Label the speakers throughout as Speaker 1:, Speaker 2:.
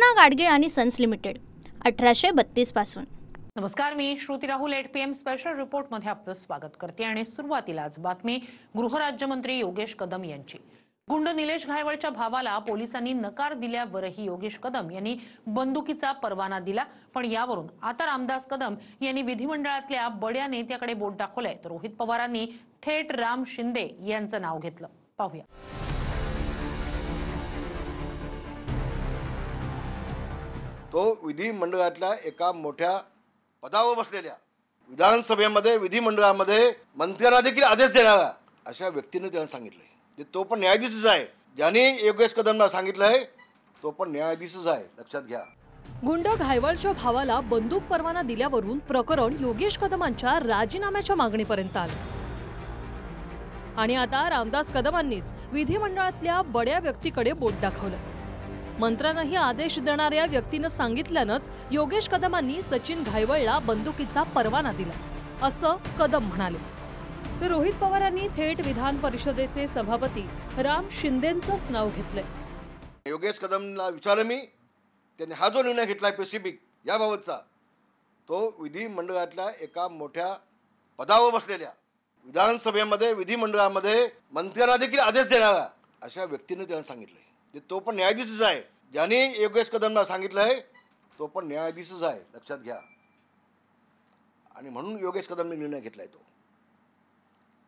Speaker 1: कृष्णा गाडगीळ आणि sons limited 1832 पासून।
Speaker 2: नमस्कार, मी Shruti Rahul 8 PM special report मध्ये आपलं स्वागत करते आणि सुरुवातीलाच बातमी गृहराज्यमंत्री योगेश कदम यांची। गुंड निलेश घायवळच्या भावाला पोलिसांनी नकार दिल्यावरही योगेश कदम यांनी बंदुकीचा परवाना दिला। पण यावरून आता रामदास कदम यांनी विधिमंडळातल्या बड्या नेत्याकडे बोट दाखवलंय, तर रोहित पवारांनी थेट राम शिंदे यांचं नाव घेतलं। पाहूया।
Speaker 3: तो विधिमंडळातल्या एका मोठ्या पदावर बसलेल्या, विधानसभेमध्ये विधिमंडळामध्ये मंत्र्यांना देखील आदेश देणारा अशा व्यक्तीने त्यांना सांगितलंय। तो पण न्यायाधीशच आहे। ज्यांनी योगेश कदमला सांगितलंय तो पण न्यायाधीशच आहे, लक्षात घ्या।
Speaker 4: गुंड घायवळच्या भावाला बंदूक परवाना दिल्यावरून प्रकरण योगेश कदमांच्या राजीनाम्याच्या मागणीपर्यंत आलं आणि आता रामदास कदमांनीच विधिमंडळातल्या बड्या व्यक्तीकडे बोट दाखवलं। मंत्र्यांनाही आदेश देणाऱ्या व्यक्तीनं सांगितल्यानंच योगेश कदमांनी सचिन घायवळला बंदुकीचा परवाना दिला असं कदम म्हणाले। तर रोहित पवारांनी थेट विधान परिषदेचे सभापती राम शिंदेंचंच नाव घेतलंय।
Speaker 3: योगेश कदमला विचारलं मी, त्यांनी हा जो निर्णय घेतलाय स्पेसिफिक याबाबतचा, तो विधिमंडळातल्या एका मोठ्या पदावर बसलेल्या, विधानसभेमध्ये विधिमंडळामध्ये मंत्र्यांना देखील आदेश देणारा अशा व्यक्तीने त्यांना सांगितलंय। तो पण न्यायाधीशच आहे। ज्यांनी योगेश कदमला सांगितलंय तो पण न्यायाधीशच आहे, लक्षात घ्या। आणि म्हणून योगेश कदमने निर्णय घेतलाय। तो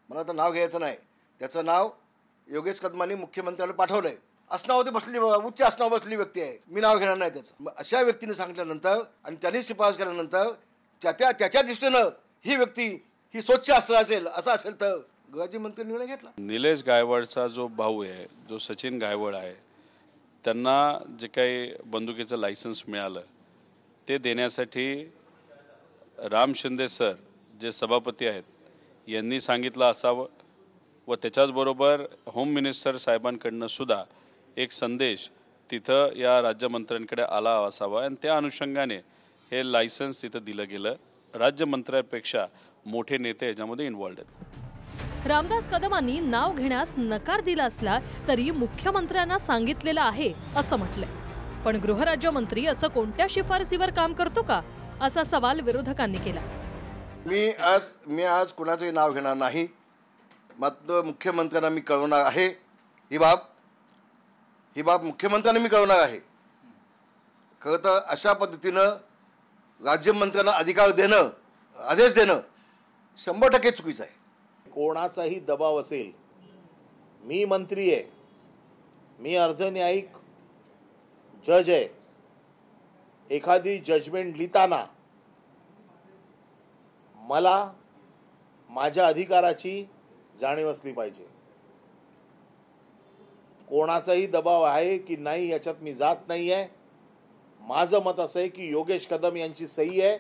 Speaker 3: मला आता नाव घ्यायचं नाही, त्याचं नाव योगेश कदमांनी मुख्यमंत्र्याला पाठवलंय। आसनावरती बसली, उच्च आसनावर बसली व्यक्ती आहे, मी नाव घेणार नाही त्याचं। अशा व्यक्तीने सांगितल्यानंतर आणि त्यांनी शिफारस केल्यानंतर त्याच्या दृष्टीनं ही व्यक्ती ही स्वच्छ असेल असं असेल तर गृहराज्यमंत्री निर्णय घेतला।
Speaker 5: निलेश घायवळचा जो भाऊ आहे, जो सचिन घायवळ आहे, त्यांना जे काही बंदुकीचं लायसन्स मिळालं ते देण्यासाठी राम शिंदे सर जे सभापती आहेत यांनी सांगितलं असावं व त्याच्याचबरोबर होम मिनिस्टर साहेबांकडनं सुद्धा एक संदेश तिथं या राज्यमंत्र्यांकडे आला असावा आणि त्या अनुषंगाने हे लायसन्स तिथं दिलं गेलं। राज्यमंत्र्यापेक्षा मोठे नेते याच्यामध्ये इन्व्हॉल्ड आहेत।
Speaker 4: रामदास कदमांनी नाव घेण्यास नकार दिला असला तरी मुख्यमंत्र्यांना सांगितलेलं आहे असं म्हटलंय। पण गृहराज्यमंत्री असं कोणत्या शिफारसीवर काम करतो का असा सवाल विरोधकांनी केला।
Speaker 3: मी आज कुणाचंही नाव घेणार नाही, मात्र मुख्यमंत्र्यांना मी कळवणार आहे। ही बाब मुख्यमंत्र्यांना मी कळवणार आहे। खरं तर अशा पद्धतीनं राज्यमंत्र्यांना अधिकार देणं, आदेश देणं 100% चुकीचं आहे।
Speaker 6: कोणाचाही दबाव असेल, मी मंत्री आहे, मी अर्धन्यायिक जज आहे, एखादी जजमेंट लिहिताना मला माझ्या अधिकाराची जाणीव असली पाहिजे। कोणाचाही दबाव आहे की नाही याच्यात मी जात नाही आहे। माझं मत असं आहे की योगेश कदम यांची सही आहे,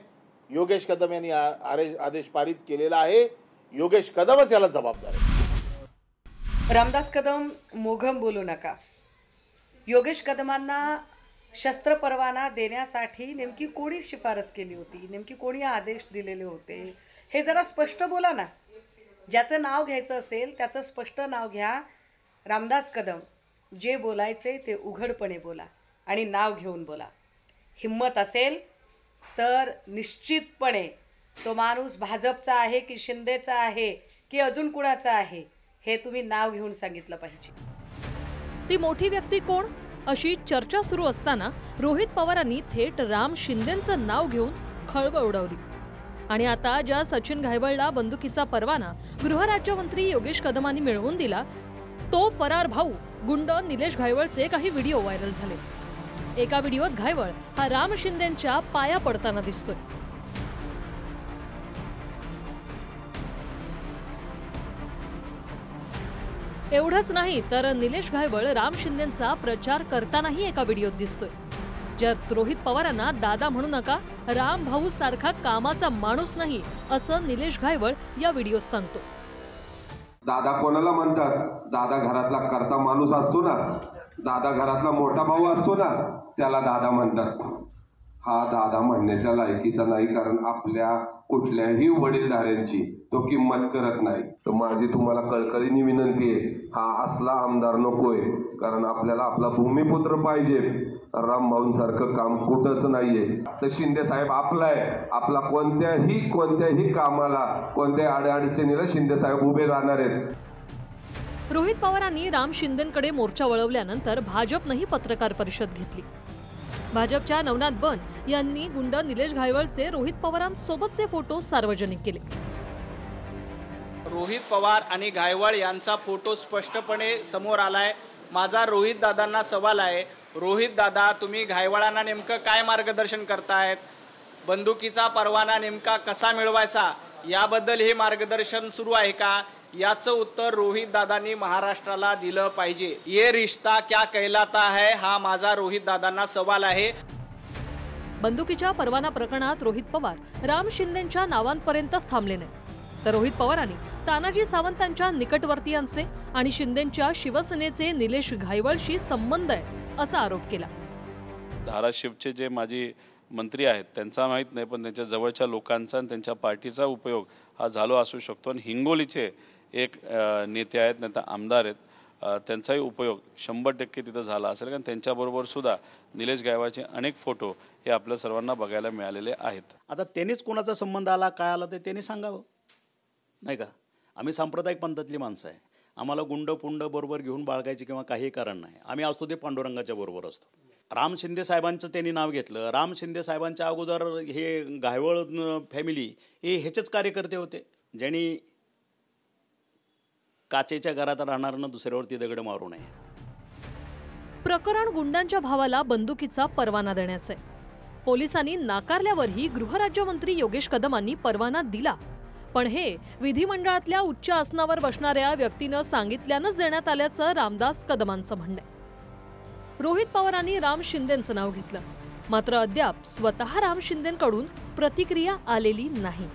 Speaker 6: योगेश कदम यांनी आदेश पारित केलेला आहे, योगेश कदमच याला जबाबदार आहे।
Speaker 7: रामदास कदम मोघम बोलू नका। योगेश कदमांना शस्त्र परवाना देण्यासाठी नेमकी कोणी शिफारस केली होती, नेमकी कोणी आदेश दिलेले होते, हे जरा स्पष्ट बोला ना। ज्याचं नाव घ्यायचं असेल त्याचं स्पष्ट नाव घ्या। रामदास कदम जे बोलायचे ते उघडपणे बोला आणि नाव घेऊन बोला। हिम्मत असेल तर निश्चितपणे तो माणूस भाजपचा आहे की शिंदेचा आहे की अजून कुणाचा आहे हे तुम्ही नाव घेऊन सांगितलं पाहिजे।
Speaker 4: ती मोठी व्यक्ती कोण अशी चर्चा सुरू असताना रोहित पवारांनी थेट राम शिंदेंचं नाव घेऊन खळबळ उडवली आणि आता ज्या सचिन घायवळला बंदुकीचा परवाना गृहराज्यमंत्री योगेश कदमांनी मिळवून दिला तो फरार भाऊ गुंड निलेश घायवळचे काही व्हिडिओ व्हायरल झाले। एका व्हिडिओत घायवळ हा राम शिंदेंच्या पाया पडताना दिसतोय। एवढंच नाही तर निलेश घायवळ राम शिंदेंचा प्रचार करतानाही एका व्हिडिओत दिसतोय, ज्यात रोहित पवारांना दादा म्हणू नका, राम भाऊ सारखा कामाचा माणूस नाही असं निलेश घायवळ या व्हिडिओत सांगतो।
Speaker 8: दादा कोणाला म्हणतात? दादा घरातला करता माणूस असतो ना, दादा घरातला मोठा भाऊ असतो ना, त्याला दादा म्हणतात। हा दादा म्हणण्याच्या लायकीचा नाही, कारण आपल्या कुठल्याही वडीलधाऱ्यांची तो किंमत करत नाही. तर माझी तुम्हाला कळकळीने विनंती आहे, हा असला आमदार नकोय. कारण आपल्याला आपला भूमिपुत्र पाहिजे. रामभाऊंसारखं काम कुठंच नाहीये. तर शिंदे साहेब आपला आहे. आपला कोणत्याही कामाला, कोणत्याही अडचणीला शिंदे साहेब उभे राहणार आहेत.
Speaker 4: रोहित पवारांनी राम शिंदेंकडे मोर्चा वळवल्यानंतर भाजपनंही पत्रकार परिषद घेतली. भाजपच्या नवनाथ बन यांनी गुंड निलेश घायवळचे रोहित पवारांसोबतचे फोटो सार्वजनिक केले.
Speaker 9: रोहित पवार आणि घायवळ यांचा फोटो स्पष्टपणे समोर आलाय. माझा रोहित दादांना सवाल आहे, रोहित दादा, तुम्ही घायवळांना नेमकं काय मार्गदर्शन करतायत? बंदुकीचा परवाना नेमका कसा मिळवायचा याबद्दल हे मार्गदर्शन सुरू आहे का? याचं उत्तर रोहित दादांनी महाराष्ट्राला दिलं पाहिजे. ये रिश्ता क्या कहलाता है, हा माझा रोहित दादांना सवाल आहे.
Speaker 4: बंदुकीच्या परवाना प्रकरणात रोहित पवार राम शिंदेंच्या नावांपर्यंतच थांबले नाही, तर रोहित पवारांनी तानाजी सावंतांच्या निकटवर्तीयांचे आणि शिंदेंच्या शिवसेनेचे निलेश घायवळशी संबंध आहे असा आरोप केला.
Speaker 5: धाराशिवचे जे माजी मंत्री आहेत त्यांचा माहीत नाही, पण त्यांच्या जवळच्या लोकांचा आणि त्यांच्या पार्टीचा उपयोग हा झालो असू शकतो. आणि हिंगोलीचे एक नेते आहेत, नेता आमदार आहेत, त्यांचाही उपयोग 100% तिथं झाला असेल. कारण त्यांच्याबरोबर सुद्धा निलेश घायवळचे अनेक फोटो हे आपल्या सर्वांना बघायला मिळालेले आहेत.
Speaker 10: आता त्यांनीच कोणाचा संबंध आला, काय आला ते त्यांनी सांगावं, नाही का? आम्ही सांप्रदायिक पंथातली माणसं आहे. आम्हाला गुंड पुंड बरोबर घेऊन बाळगायचे किंवा काही कारण नाही. आम्ही असतो ते पांडुरंगाच्या बरोबर असतो. राम शिंदे साहेबांचं त्यांनी नाव घेतलं. राम शिंदे साहेबांच्या अगोदर हे घायवळ फॅमिली हे ह्याचेच कार्यकर्ते होते, ज्यांनी काचेच्या घरात राहणाऱ्यांना दुसऱ्यावरती दगड मारू नये.
Speaker 4: प्रकरण गुंडांच्या भावाला बंदुकीचा परवाना देण्याचे पोलिसांनी नाकारल्यावरही गृहराज्यमंत्री योगेश कदमांनी परवाना दिला. पण हे विधिमंडळातल्या उच्च आसनावर बसणाऱ्या व्यक्तीनं सांगितल्यानंच देण्यात आल्याचं रामदास कदमांचं म्हणणं आहे. रोहित पवारांनी राम शिंदेंचं नाव घेतलं, मात्र अद्याप स्वतः राम शिंदेंकडून प्रतिक्रिया आलेली नाही.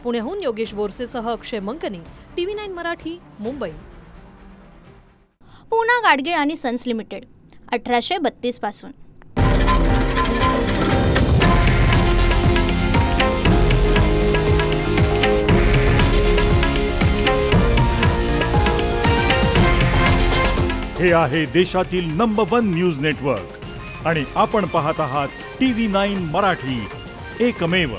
Speaker 4: पुण्याहून योगेश बोरसेसह अक्षय मंकनी, TV9 मराठी, मुंबई.
Speaker 1: पूना गाडगीळ आणि सन्स लिमिटेड 1832 पासून.
Speaker 11: हे आहे देशातील नंबर 1 न्यूज नेटवर्क आणि आपण पाहत आहात TV9 मराठी, एकमेव.